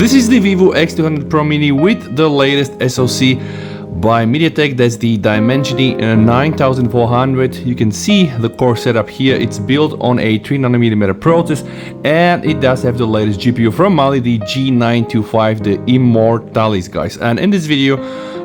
This is the Vivo X200 Pro Mini with the latest SoC by MediaTek. That's the Dimensity 9400. You can see the core setup here. It's built on a 3nm process, and it does have the latest GPU from Mali, the G925, the Immortalis, guys. And in this video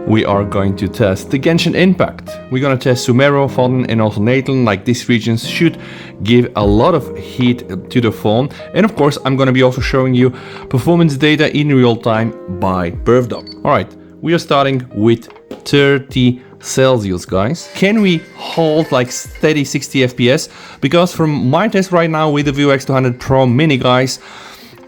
we are going to test the Genshin impact. We're gonna test Sumeru, Fontaine, and also Natlan. Like, these regions should give a lot of heat to the phone. And of course, I'm gonna be also showing you performance data in real time by Perfdock. All right, we are starting with 30 Celsius, guys. Can we hold like steady 60 FPS? Because from my test right now with the Vivo X200 Pro Mini, guys,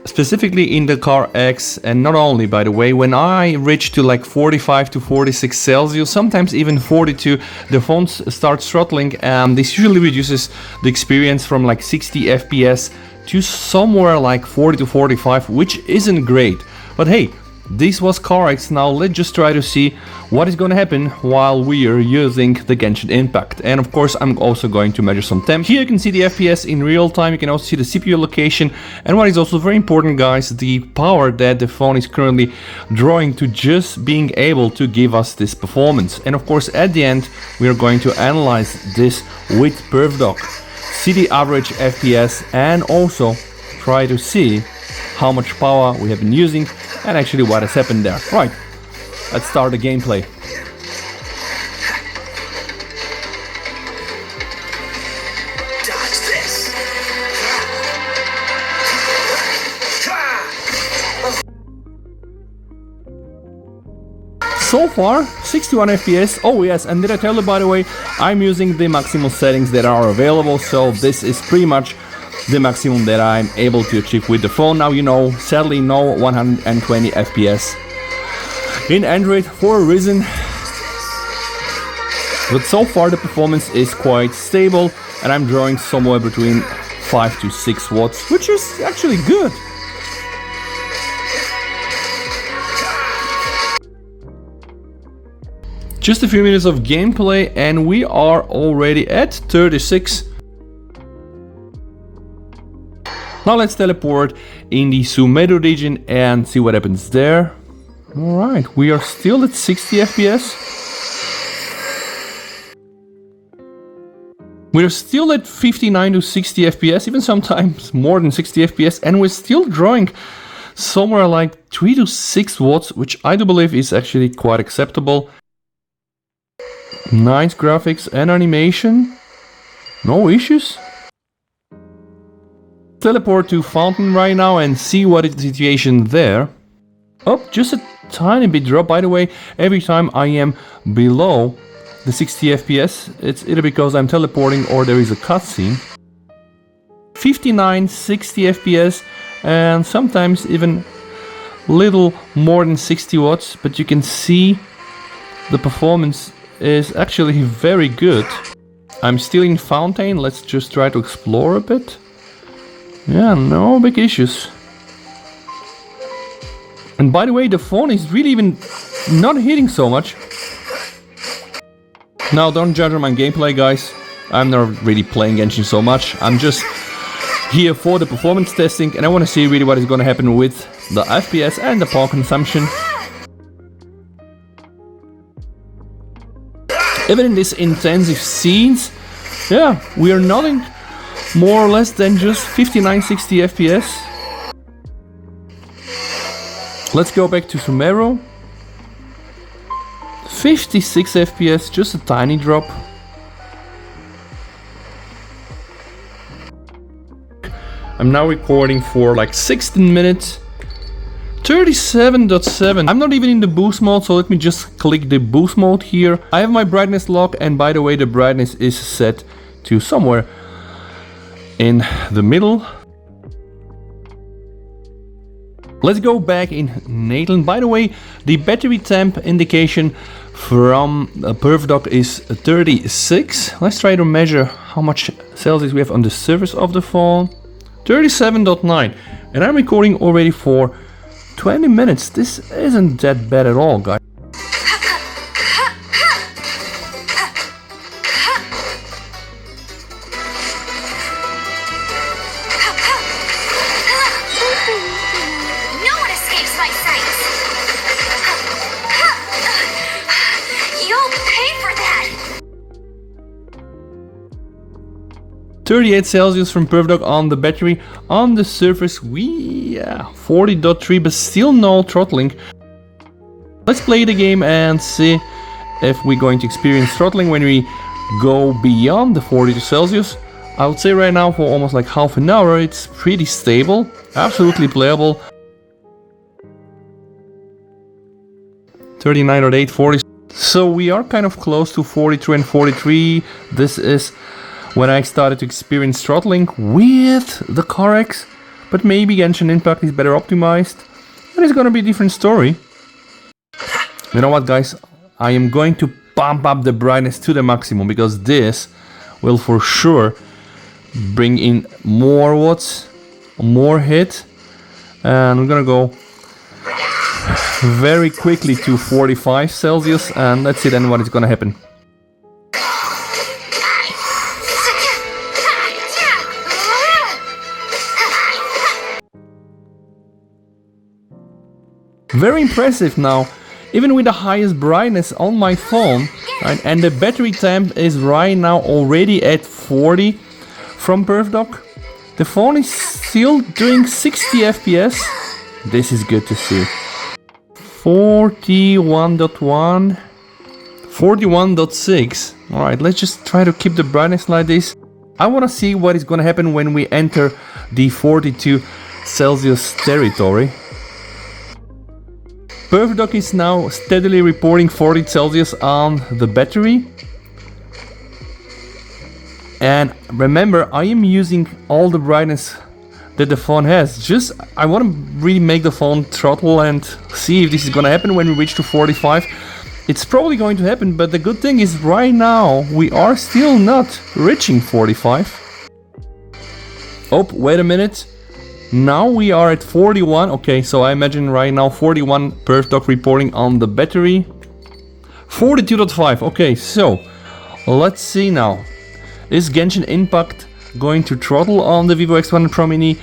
specifically in the car X, and not only, by the way, when I reach to like 45 to 46 Celsius, sometimes even 42, the phone starts throttling, and this usually reduces the experience from like 60 FPS to somewhere like 40 to 45, which isn't great. But hey, this was car X. Now let's just try to see what is going to happen while we are using the Genshin impact. And of course, I'm also going to measure some temp. Here you can see the FPS in real time. You can also see the CPU location, and what is also very important, guys, the power that the phone is currently drawing to just being able to give us this performance. And of course, at the end, we are going to analyze this with Perfdock, see the average FPS, and also try to see how much power we have been using and actually what has happened there. Right, let's start the gameplay. So far, 61 FPS. Oh yes, and did I tell you, by the way, I'm using the maximum settings that are available, so this is pretty much the maximum that I'm able to achieve with the phone. Now, you know, sadly no 120 FPS in Android for a reason, but so far the performance is quite stable, and I'm drawing somewhere between 5 to 6 watts, which is actually good. Just a few minutes of gameplay and we are already at 36. Now let's teleport in the Sumeru region and see what happens there. Alright, we are still at 60 FPS. We're still at 59 to 60 FPS, even sometimes more than 60 FPS, and we're still drawing somewhere like 3 to 6 watts, which I do believe is actually quite acceptable. Nice graphics and animation, no issues. Teleport to Fontaine right now and see what is the situation there. Oh, just a tiny bit drop. By the way, every time I am below the 60 FPS, it's either because I'm teleporting or there is a cutscene. 59, 60 FPS, and sometimes even little more than 60 watts, but you can see the performance is actually very good. I'm still in Fontaine. Let's just try to explore a bit. Yeah, no big issues. And by the way, the phone is really even not hitting so much. Now, don't judge on my gameplay, guys. I'm not really playing Genshin so much. I'm just here for the performance testing, and I want to see really what is going to happen with the FPS and the power consumption. Even in this intensive scenes, yeah, we are nothing more or less than just 59, 60 FPS. Let's go back to Sumeru. 56 FPS, just a tiny drop. I'm now recording for like 16 minutes. 37.7. I'm not even in the boost mode, so let me just click the boost mode here. I have my brightness lock, and by the way, the brightness is set to somewhere in the middle. Let's go back in Natlan. By the way, the battery temp indication from Perfdock is 36. Let's try to measure how much Celsius we have on the surface of the phone. 37.9, and I'm recording already for 20 minutes. This isn't that bad at all, guys. No one escapes my 38 Celsius from Perfdock on the battery. On the surface, 40.3, but still no throttling. Let's play the game and see if we're going to experience throttling when we go beyond the 42 Celsius. I would say right now for almost like half an hour it's pretty stable, absolutely playable. 39.8, 40. So we are kind of close to 43 and 43. This is when I started to experience throttling with the CarX, but maybe Genshin Impact is better optimized. And it's gonna be a different story. You know what, guys? I am going to pump up the brightness to the maximum because this will for sure bring in more watts, more hit, and I'm gonna go very quickly to 45 Celsius, and let's see then what is gonna happen. Very impressive now, even with the highest brightness on my phone, right? And the battery temp is right now already at 40 from Perfdock. The phone is still doing 60 FPS. This is good to see. 41.1, 41.6. Alright, let's just try to keep the brightness like this. I want to see what is going to happen when we enter the 42 Celsius territory. Perfdock is now steadily reporting 40 Celsius on the battery. And remember, I am using all the brightness that the phone has. Just, I want to really make the phone throttle and see if this is going to happen when we reach to 45. It's probably going to happen, but the good thing is right now we are still not reaching 45. Oh, wait a minute. Now we are at 41. Okay, so I imagine right now 41 Perfdock reporting on the battery. 42.5. Okay, so let's see now. Is Genshin Impact going to throttle on the Vivo X200 Pro Mini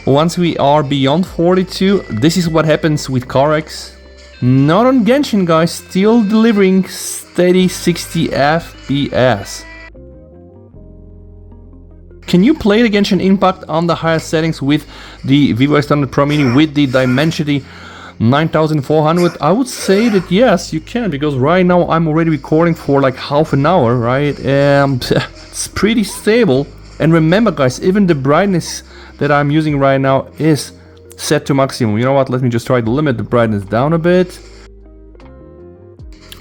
once we are beyond 42? This is what happens with CarX. Not on Genshin, guys. Still delivering steady 60 FPS. Can you play the Genshin Impact on the higher settings with the Vivo X200 Pro Mini with the Dimensity 9400? I would say that yes, you can, because right now I'm already recording for like half an hour, right? It's pretty stable. And remember, guys, even the brightness that I'm using right now is set to maximum. You know what? Let me just try to limit the brightness down a bit.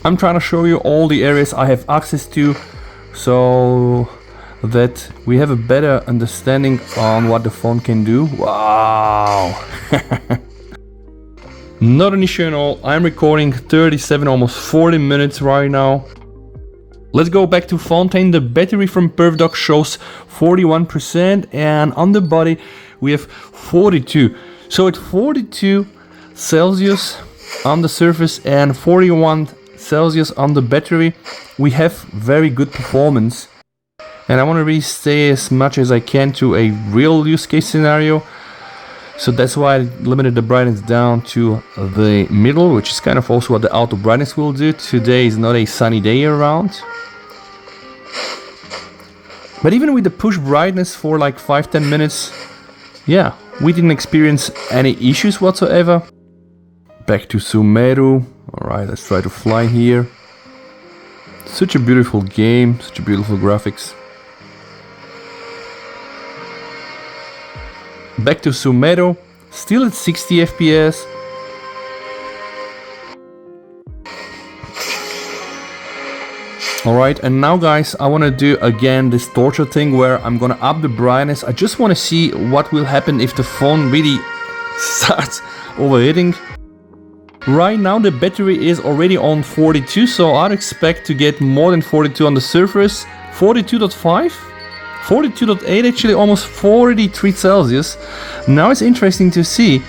I'm trying to show you all the areas I have access to, so that we have a better understanding on what the phone can do. Wow! Not an issue at all. I'm recording 37, almost 40 minutes right now. Let's go back to Fontaine. The battery from Perfdock shows 41%, and on the body we have 42. So at 42 Celsius on the surface and 41 Celsius on the battery, we have very good performance. And I want to really stay as much as I can to a real use case scenario. So that's why I limited the brightness down to the middle, which is kind of also what the auto brightness will do. Today is not a sunny day around. But even with the push brightness for like 5-10 minutes, yeah, we didn't experience any issues whatsoever. Back to Sumeru. Alright, let's try to fly here. Such a beautiful game, such a beautiful graphics. Back to Sumeru, still at 60 FPS. Alright, and now guys, I want to do again this torture thing where I'm gonna up the brightness. I just want to see what will happen if the phone really starts overheating. Right now the battery is already on 42, so I'd expect to get more than 42 on the surface. 42.5? 42.8, actually almost 43 Celsius. Now it's interesting to see.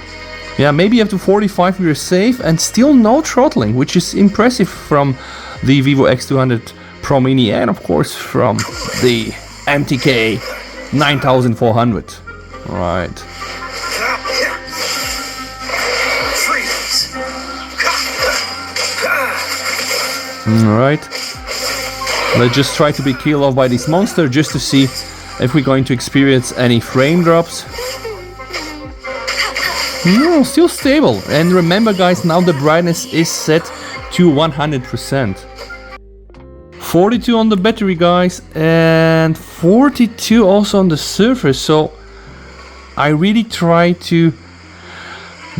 Yeah, maybe up to 45 we are safe and still no throttling, which is impressive from the Vivo X200 Pro Mini and of course from the MTK 9400. Right. Alright. Let's just try to be killed off by this monster just to see if we're going to experience any frame drops. No, still stable. And remember guys, now the brightness is set to 100%. 42 on the battery guys, and 42 also on the surface. So I really try to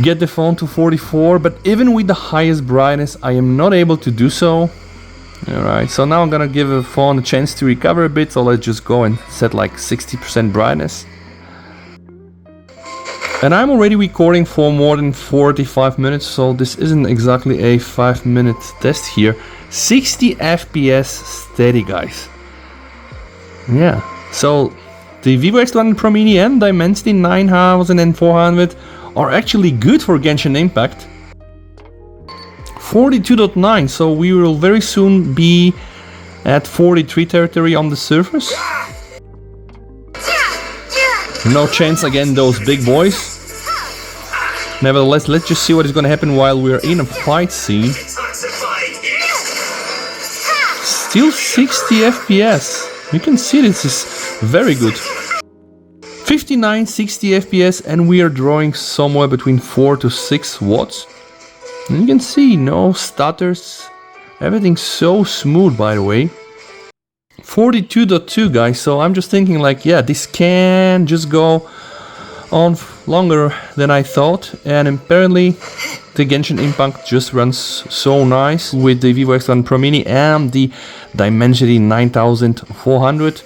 get the phone to 44, but even with the highest brightness I am not able to do so. Alright, so now I'm gonna give the phone a chance to recover a bit, so let's just go and set like 60% brightness. And I'm already recording for more than 45 minutes, so this isn't exactly a 5-minute test here. 60 FPS steady guys. Yeah, so the Vivo X200 Pro Mini and Dimensity 9400 are actually good for Genshin Impact. 42.9, so we will very soon be at 43 territory on the surface. No chance against those big boys. Nevertheless, let's just see what is going to happen while we're in a fight scene. Still 60 FPS. You can see this is very good. 59, 60 FPS, and we are drawing somewhere between 4 to 6 watts. And you can see no stutters. Everything's so smooth, by the way. 42.2 guys, so I'm just thinking like, yeah, this can just go on longer than I thought, and apparently the Genshin Impact just runs so nice with the Vivo X200 Pro Mini and the Dimensity 9400.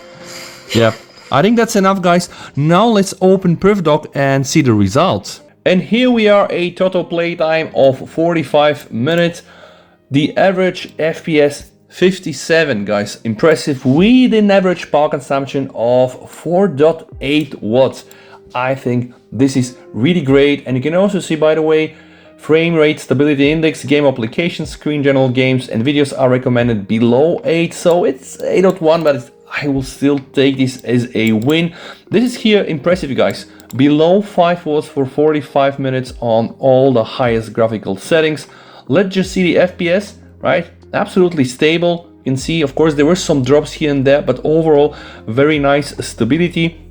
Yeah, I think that's enough guys. Now let's open PerfDock and see the results. And here we are, a total playtime of 45 minutes. The average FPS 57 guys, impressive, with an average power consumption of 4.8 watts. I think this is really great. And you can also see, by the way, frame rate, stability index, game applications, screen general games and videos are recommended below 8. So it's 8.1, but I will still take this as a win. This is here impressive guys. Below 5 watts for 45 minutes on all the highest graphical settings. Let's just see the FPS, right? Absolutely stable. You can see, of course, there were some drops here and there, but overall, very nice stability.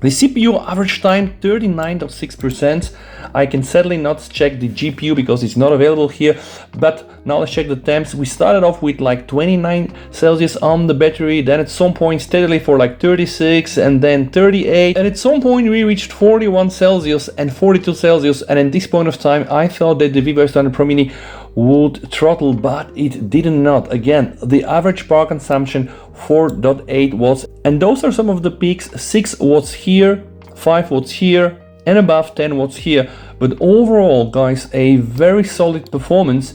The CPU average time 39.6%. I can sadly not check the GPU because it's not available here, but now let's check the temps. We started off with like 29 Celsius on the battery, then at some point steadily for like 36 and then 38, and at some point we reached 41 Celsius and 42 Celsius, and at this point of time I thought that the Vivo X200 Pro Mini would throttle, but it did not. Again, the average power consumption 4.8 watts, and those are some of the peaks. 6 watts here, 5 watts here, and above 10 watts here. But overall guys, a very solid performance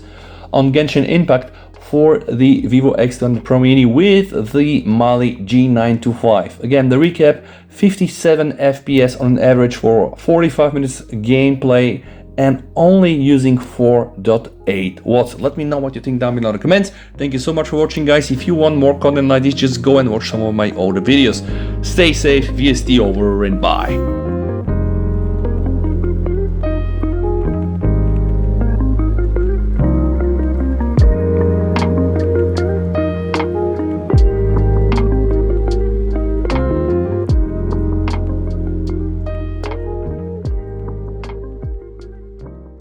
on Genshin Impact for the Vivo X200 Pro Mini with the Mali G925. Again, the recap, 57 FPS on average for 45 minutes gameplay, and only using 4.8 watts. Let me know what you think down below in the comments. Thank you so much for watching guys. If you want more content like this, just go and watch some of my older videos. Stay safe, VST over and bye.